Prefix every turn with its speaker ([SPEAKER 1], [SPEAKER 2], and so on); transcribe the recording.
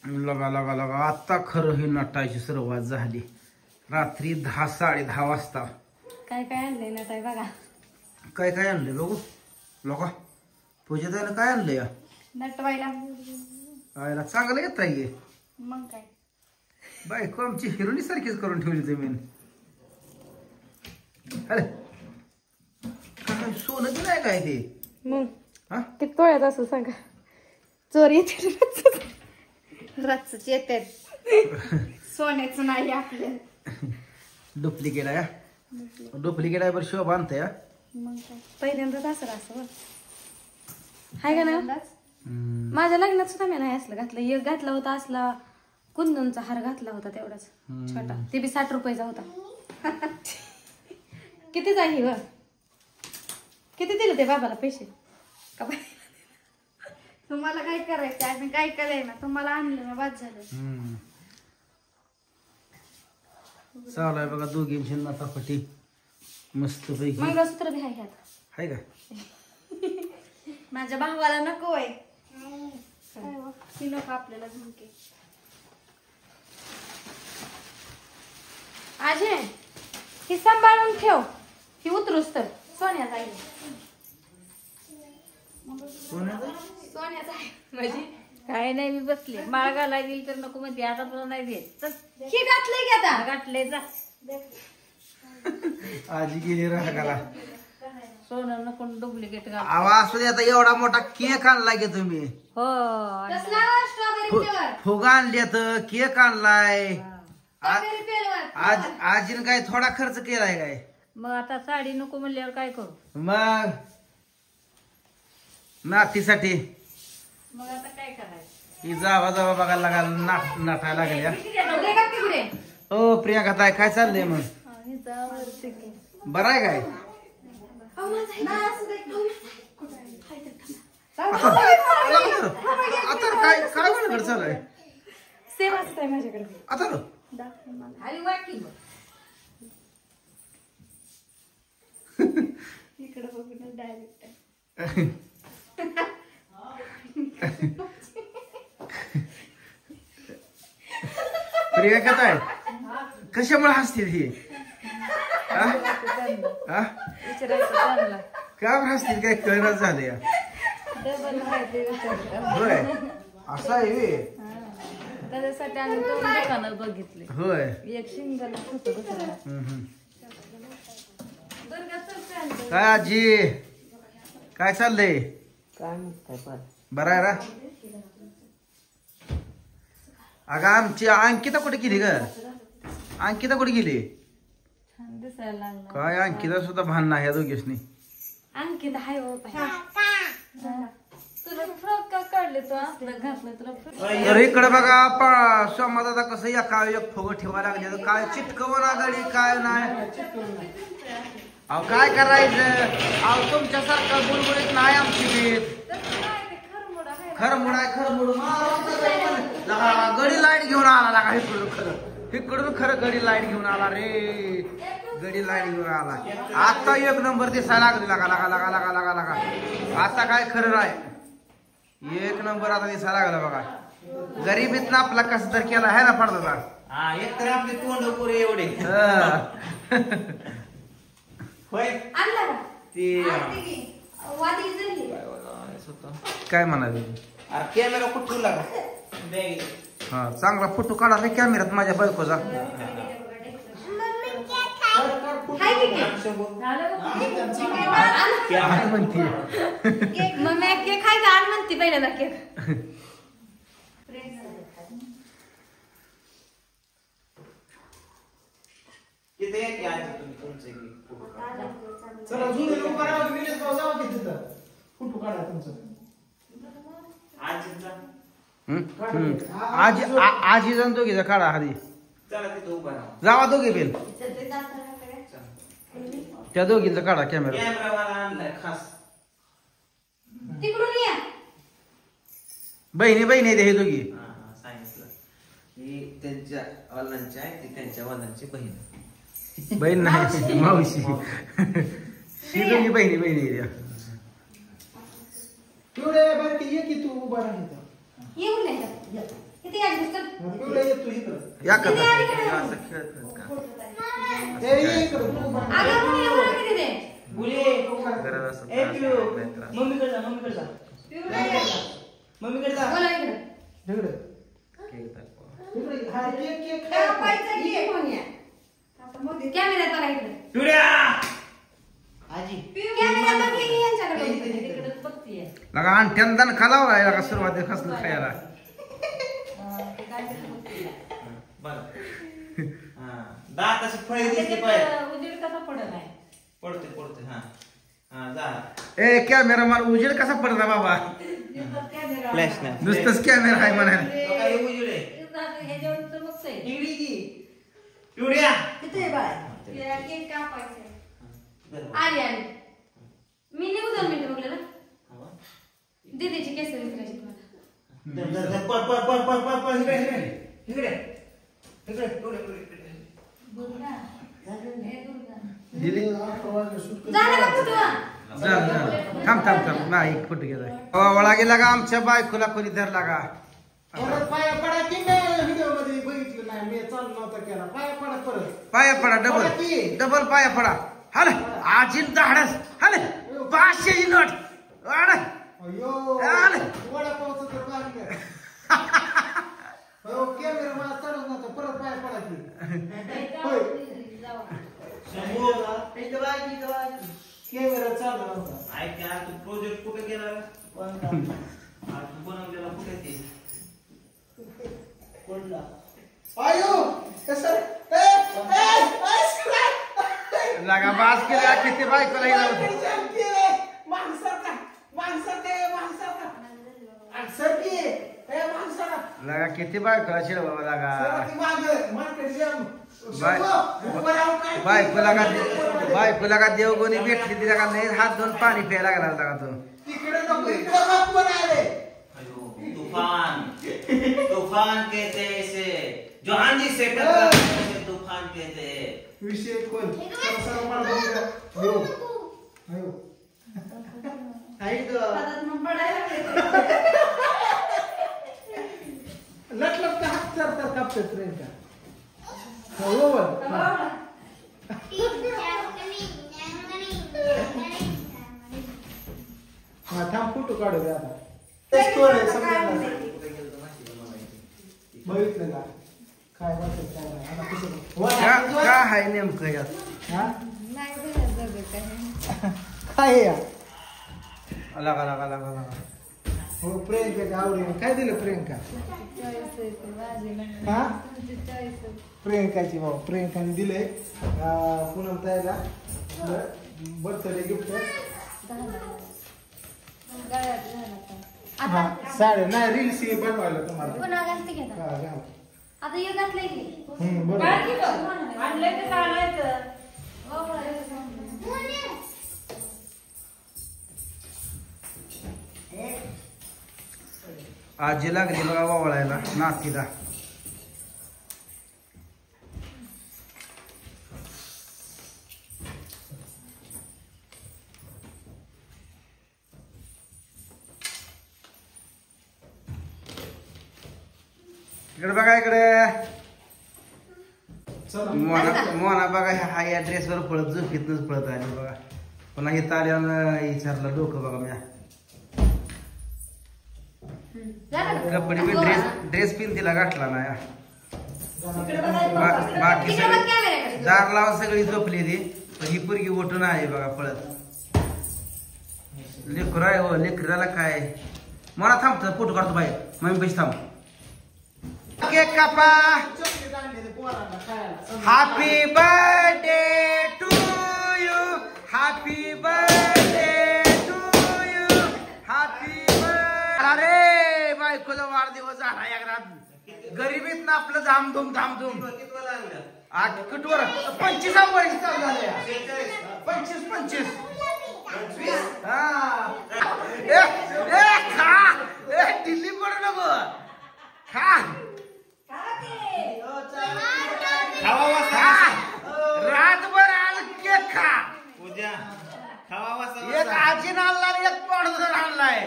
[SPEAKER 1] लगा लगा लगा आता खरं ही नटायची सुरुवात झाली. रात्री 10 10:30 वाजता.
[SPEAKER 2] काय काय आणलंय नटाय बघा.
[SPEAKER 1] काय काय आणलंय बघू लोका. पूजा त्याला काय आणलंय
[SPEAKER 2] नटवायला.
[SPEAKER 1] आयला चांगलं येत आहे.
[SPEAKER 2] मग काय
[SPEAKER 1] बायको आमची हिरोनी सारखीच करून ठेवली तुम्ही. अरे काय सोनं की नाही काय ते.
[SPEAKER 2] मग
[SPEAKER 1] हा
[SPEAKER 2] ते तोळ्यात असं सांगा. चोर येते रच येते. सोन्याचं नाही आपलं.
[SPEAKER 1] डुप्लिकेट आहे. डुप्लिकेट आहे बरं शोभा आणते.
[SPEAKER 2] मग काय पहिल्यांदाच असं हाय का ना. माझ्या लग्नात सुद्धा मी नाही असलं घातलं. एक घातला होता असला कुंदनचा हार घातला होता तेवढाच छोटा. ते बी 60 रुपयाचा होता. किती जाईल व किती दिले ते बाबाला पैसे का बाई. तुम्हाला काय करायचं आम्ही काय करायला तुम्हाला आणलं ना बाद झालं.
[SPEAKER 1] चालू आहे बघा दोघींची नातापटी मस्त पैकी.
[SPEAKER 2] मंगळसूत्र बी आहे
[SPEAKER 1] हाय का.
[SPEAKER 2] माझ्या भावाला नको आहे. नको आपल्याला झुमके. आजे ही सांभाळून ठेव. ही उतरूस तर सोन्याचा आहे. सोन्याचा आहे म्हणजे काय नाही. मी बसले माळ घालायला गेली तर नको म्हणते. आता तुला नाही देत तर हे घातलंय की आता घातलंय जा.
[SPEAKER 1] आजी गेली रागाला.
[SPEAKER 2] सोनं नको डुप्लिकेट घाल.
[SPEAKER 1] असू दे आता एवढा मोठा केक आणलाय की तुम्ही.
[SPEAKER 2] हो
[SPEAKER 1] फुगा आणल्यात केक आणलाय. आजीने काय थोडा खर्च केलाय काय.
[SPEAKER 2] मग आता साडी नको म्हणल्यावर काय करू.
[SPEAKER 1] मग नातीसाठी
[SPEAKER 2] मग आता काय करायचं.
[SPEAKER 1] ही जावा जावा बघायला लागायला नाटायला लागल्या. ओ प्रियांका ताई काय चाललंय मग. बरं आहे काय. आता काय काय माझ्याकडे चालू आहे.
[SPEAKER 2] सेम असतंय माझ्याकडे
[SPEAKER 1] आता
[SPEAKER 2] इकडे बघून डायरेक्ट.
[SPEAKER 1] प्रियांका ताई कशामुळे हसते ही. का हसतील काय कळणच झाले. होय असं आहे.
[SPEAKER 2] त्याच्यासाठी आम्ही दुकानात बघितले.
[SPEAKER 1] होय
[SPEAKER 2] एक शिंगल
[SPEAKER 1] काय आजी काय चाललंय. बरं आहे रा. अगं आमची अंकिता कुठे गेली ग. अंकिता कुठे गेली.
[SPEAKER 2] दिसायला लागलं
[SPEAKER 1] काय अंकिता सुद्धा भान नाही या दोघीसनी.
[SPEAKER 2] अंकिता हाय तुला फ्रॉक का काढले तू असलं घातलं तुला.
[SPEAKER 1] तर इकडे बघा समाजात कसं एक फुग ठेवायला लागले. काय चिटकवना गडी काय नाही. अहो काय करायचं. अहो तुमच्यासारखं बुलबुलीत नाही आमची भीत. खरमुड आहे खरमुड. गडी लाईट घेऊन आला लागा. इकडून खरं गडी लाईट घेऊन आला रे. गडी लाईट घेऊन आला. आता एक नंबर दिसायला लागली. लागा लागा लागा लागा लागा लागा. आता काय खरं नाही. एक नंबर आता दिसायला लागला बघा. गरीबीत ना आपला कसं तर केला आहे ना पडदा.
[SPEAKER 3] एक तर आपले तोंड पुरे एवढे.
[SPEAKER 1] काय म्हणाले.
[SPEAKER 3] कॅमेरा कुठून लागा.
[SPEAKER 1] हा चांगला फोटो काढा रे कॅमेऱ्यात माझ्या बायकोचा. म्हणते
[SPEAKER 2] मग मी केक खायचा आण म्हणते पहिल्यांदा केक.
[SPEAKER 1] आजी जाऊन दोघीचा काढा आधी. जावा दोघी बेल. त्या दोघींचा काढा कॅमेरा. बहिणी बहिणी हे दोघी.
[SPEAKER 3] त्यांच्या वडिलांची आहे ती त्यांच्या वडिलांची बहीण.
[SPEAKER 1] बहीण नाही मावशी. ही दोघी बहिणी बहिणी.
[SPEAKER 4] एवढे बारकी ये की तू उभा राहिला.
[SPEAKER 2] येऊ नाही किती
[SPEAKER 1] या का असं खेळत का गरज असं
[SPEAKER 4] मम्मीकडे जा
[SPEAKER 1] केक दाखवा.
[SPEAKER 2] कॅमेरा बघा इकडे
[SPEAKER 1] लगा अंट्यान खालाव का सुरुवाती कसलं खायला
[SPEAKER 3] दात अशी फळी दिसली पाहिजे
[SPEAKER 2] उजेड कसा पडत आहे
[SPEAKER 3] पडते हा हा जा
[SPEAKER 1] ए कॅमेरामॅन उजेड कसा पडला बाबा
[SPEAKER 3] फ्लॅश नाही
[SPEAKER 1] नुसतंच कॅमेरा आहे म्हणाल
[SPEAKER 3] काय उजेड आहे
[SPEAKER 2] ह्याच्यावर तर बघतोय
[SPEAKER 3] पिवड्या
[SPEAKER 2] तिथे बाय केक कापायचं आली मी निघू 2 मिनिटं बघले ना दीदीची केस विचारायची
[SPEAKER 1] थांब नाही फोटो गेला वळा गेला का आमच्या बायकोला कोणी धरला का
[SPEAKER 4] पाया पडा की व्हिडिओ मध्ये बघितलं नाही मी चालू नव्हता केला पाया पडा
[SPEAKER 1] डबल पाया पडा हल आजी धाडस हल 500 नोट
[SPEAKER 4] अयो वडापावचं तर बांधलं कॅमेरा मला चालू नव्हता परत पाया पडा की कॅमेरा चालू नव्हता
[SPEAKER 3] ऐक यार तू प्रोजेक्ट कुठे गेला तू बनवलेला कुठे ते
[SPEAKER 4] कोणला आयो कसं
[SPEAKER 1] लगा बास केला किती बायकोला हिला लगा किती बायकोला शिरवा लागा बायकोला का देवगोनी भेटली तिला का नाही हात धुवून पाणी प्यायला लागला लागा तो
[SPEAKER 3] तूफान कहते हैं इसे जो आंधी से टकराते हैं उसे तूफान कहते हैं
[SPEAKER 4] विषय कोण लटलट का हात चरतात कापतात प्रियंका थांब फोटो काढू दे आता बघितलं का काय
[SPEAKER 1] काय आहे नेमकं यात
[SPEAKER 4] काय या
[SPEAKER 1] लगा
[SPEAKER 4] हो प्रियंका आवडीने काय दिलं प्रियंका हा प्रियंकाची भाऊ प्रियंकाने दिलंय पुन्हा त्याला बर्थडे गिफ्ट साडे नाही रील्स बनवायला तुम्हाला
[SPEAKER 2] आता एक घातलंय की
[SPEAKER 1] आजी लागली बघा वावळायला नातीला इकडे बघा इकडे मोना बघा हा या ड्रेसवर पळत झोपीतनच पळत आली बघा पुन्हा इथं आल्यानं विचारलं डोकं बघा म्या कपडे मी ड्रेस पिन तिला गाठला ना बाकी दार लावून सगळी झोपली ती पण ही पोरगी उठून आहे बघा पळत लेकरू आहे हो लेकराला काय मला थांबतो फोटो काढतो बाहेर मम्मी पैसे थांब केक कापा happy birthday to you happy birthday to you happy अरे बायकोचा वाढदिवस झाला एकदा गरीबीत ना आपलं धामधूम कुठवर 25 वर्ष चालू झाले 25 हा खा दिल्ली पडू नको खा रातभर आज केक खा
[SPEAKER 3] उद्या खावा
[SPEAKER 1] एक आजीन आणला एक पडदर आणलाय